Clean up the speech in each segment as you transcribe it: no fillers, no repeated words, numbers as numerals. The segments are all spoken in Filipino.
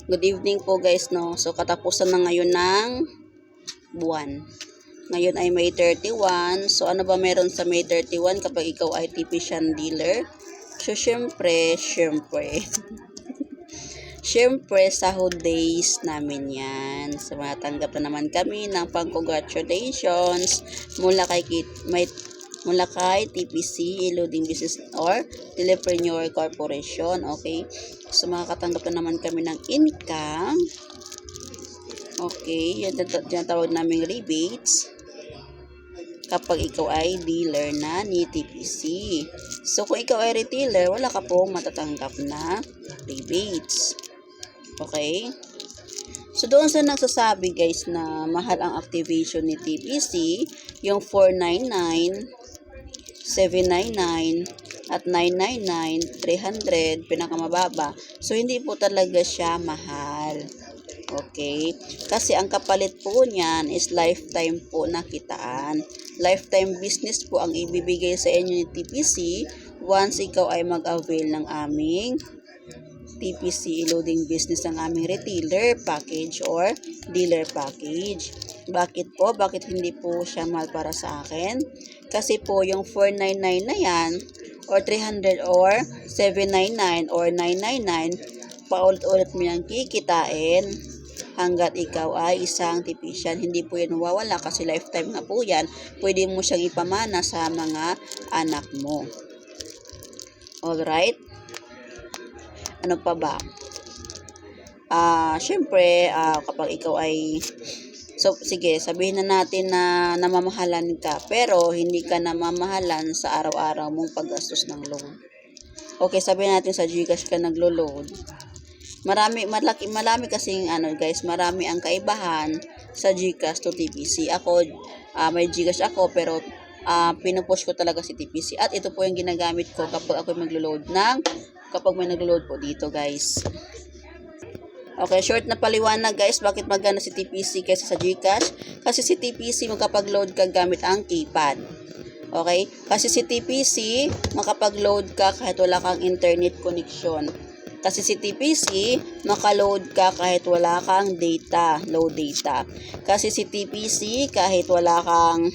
Good evening po guys, no. So katapusan na ngayon ng buwan. Ngayon ay May 31. So ano ba meron sa May 31 kapag ikaw ay TPCian dealer? So syempre sahod days namin yan. So matanggap na naman kami ng pang-congratulations mula kay TPC, Loading Business or Telepreneur Corporation. Okay. So makakatanggap na naman kami ng income. Okay. Yan tawag naming rebates kapag ikaw ay dealer na ni TPC. So kung ikaw ay retailer, wala ka pong matatanggap na rebates. Okay. So doon sa nagsasabi guys na mahal ang activation ni TPC, yung 499, 799 at 999, 300, pinakamababa. So, hindi po talaga siya mahal. Okay? Kasi ang kapalit po niyan is lifetime po na kitaan. Lifetime business po ang ibibigay sa inyo ni TPC once ikaw ay mag-avail ng aming TPC loading business, ng aming retailer package or dealer package. Bakit po? Bakit hindi po siya mahal para sa akin? Kasi po yung 499 na yan or 300 or 799 or 999, paulit-ulit mo yung kikitain hanggat ikaw ay isang TPCian. Hindi po yan mawawala kasi lifetime na po yan. Pwede mo siyang ipamana sa mga anak mo. Alright? Ano pa ba? Syempre, kapag ikaw ay so, sige, sabihin na natin na namamahalan ka, pero hindi ka namamahalan sa araw-araw mong paggastos ng load. Okay, sabihin natin sa GCash ka naglo-load. Marami kasing guys, marami ang kaibahan sa GCash to TPC. Ako, may GCash ako, pero pinupush ko talaga si TPC. At ito po yung ginagamit ko kapag ako kapag may naglo-load po dito guys. Okay, short na paliwanag guys, bakit magana si TPC kaysa sa GCash? Kasi si TPC makapag-load ka gamit ang keypad. Okay? Kasi si TPC makapag-load ka kahit wala kang internet connection. Kasi si TPC maka-load ka kahit wala kang load data. Kasi si TPC kahit wala kang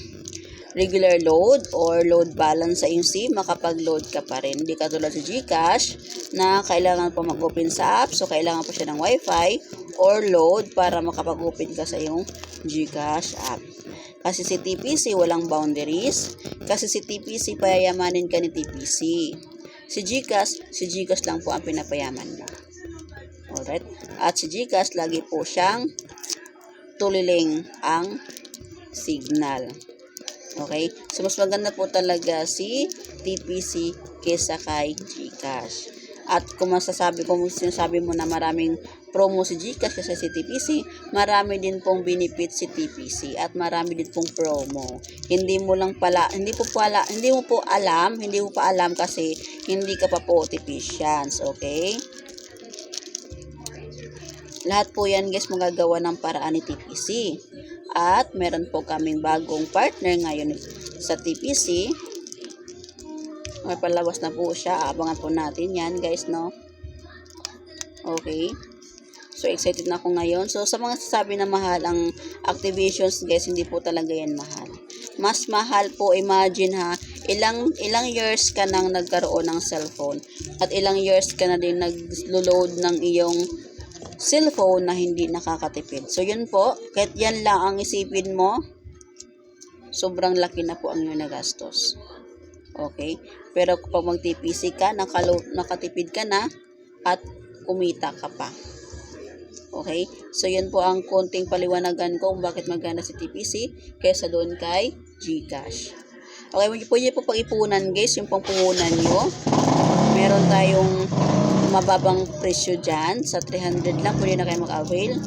regular load or load balance sa iyong SIM, makapag-load ka pa rin. Hindi katulad sa GCash na kailangan pa mag-open sa app, so kailangan pa siya ng Wi-Fi or load para makapag-open ka sa iyong GCash app. Kasi si TPC walang boundaries, kasi si TPC payayamanin ka ni TPC. Si GCash lang po ang pinapayaman mo. Alright? At si GCash lagi po siyang tuliling ang signal. Okay? So, mas maganda po talaga si TPC kesa kay GCash. At kung sinasabi mo na maraming promo si GCash kesa si TPC, marami din pong benefit si TPC at marami din pong promo. Hindi mo pa alam kasi hindi ka pa po TPCians. Okay? Lahat po yan guys magagawa ng paraan ni TPC. At meron po kaming bagong partner ngayon sa TPC. May palabas na po siya. Abangan po natin yan guys, no? Okay. So excited na ako ngayon. So sa mga sasabi na mahal ang activations guys, hindi po talaga yan mahal. Mas mahal po, imagine ha, ilang years ka nang nagkaroon ng cellphone at ilang years ka na din nag-load ng iyong cellphone na hindi nakakatipid. So, yun po. Kahit yan lang ang isipin mo, sobrang laki na po ang iyong nagastos. Okay? Pero kapag mag-TPC ka, nakatipid ka na, at kumita ka pa. Okay? So, yun po ang konting paliwanagan ko kung bakit magana si TPC kaysa doon kay GCash. Okay, pwede po pag-ipunan guys, yung pangpuhunan nyo. Meron tayong mababang presyo dyan. Sa 300 lang, pwede na kayo mag-avail.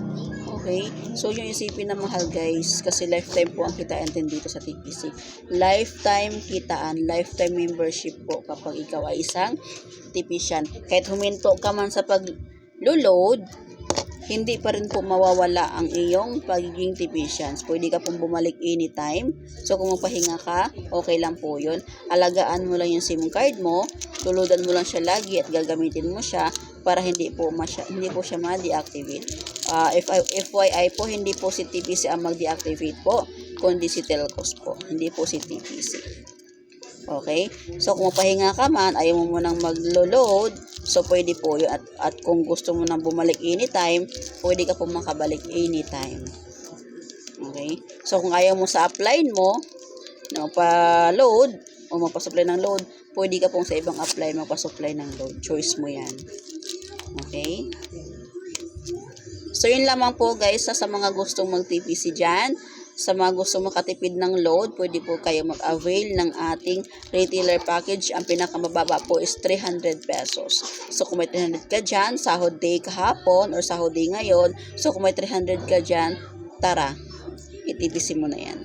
Okay? So, yung isipin na mahal guys, kasi lifetime po ang kitaan din dito sa TPC. Lifetime kitaan, lifetime membership po kapag ikaw ay isang TPCian. Kahit huminto ka man sa pag-load, hindi pa rin po mawawala ang iyong pagiging TPCians. Pwede ka pong bumalik anytime. So, kung magpahinga ka, okay lang po yun. Alagaan mo lang yung SIM card mo, tuludan mo lang siya lagi at gagamitin mo siya para hindi po siya ma-deactivate. FYI po, hindi po si TPC ang mag-deactivate po, kundi si Telcos po, hindi po si TPC. Okay? So, kung mapahinga ka man, ayaw mo munang mag-load, so pwede po yun. At kung gusto mo nang bumalik anytime, pwede ka po makabalik anytime. Okay? So, kung ayaw mo sa upline mo, na pa-load, o magpa-supply ng load, pwede ka pong sa ibang upline magpa-supply ng load. Choice mo yan. Okay? So, yun lamang po guys, sa mga gustong mag-TPC dyan. Sa mga gustong makatipid ng load, pwede po kayo mag-avail ng ating retailer package. Ang pinakamababa po is 300 pesos. So, kung may 300 ka dyan, sahod day kahapon or sahod day ngayon. So, kung may 300 ka dyan, tara, i-TPC mo na yan.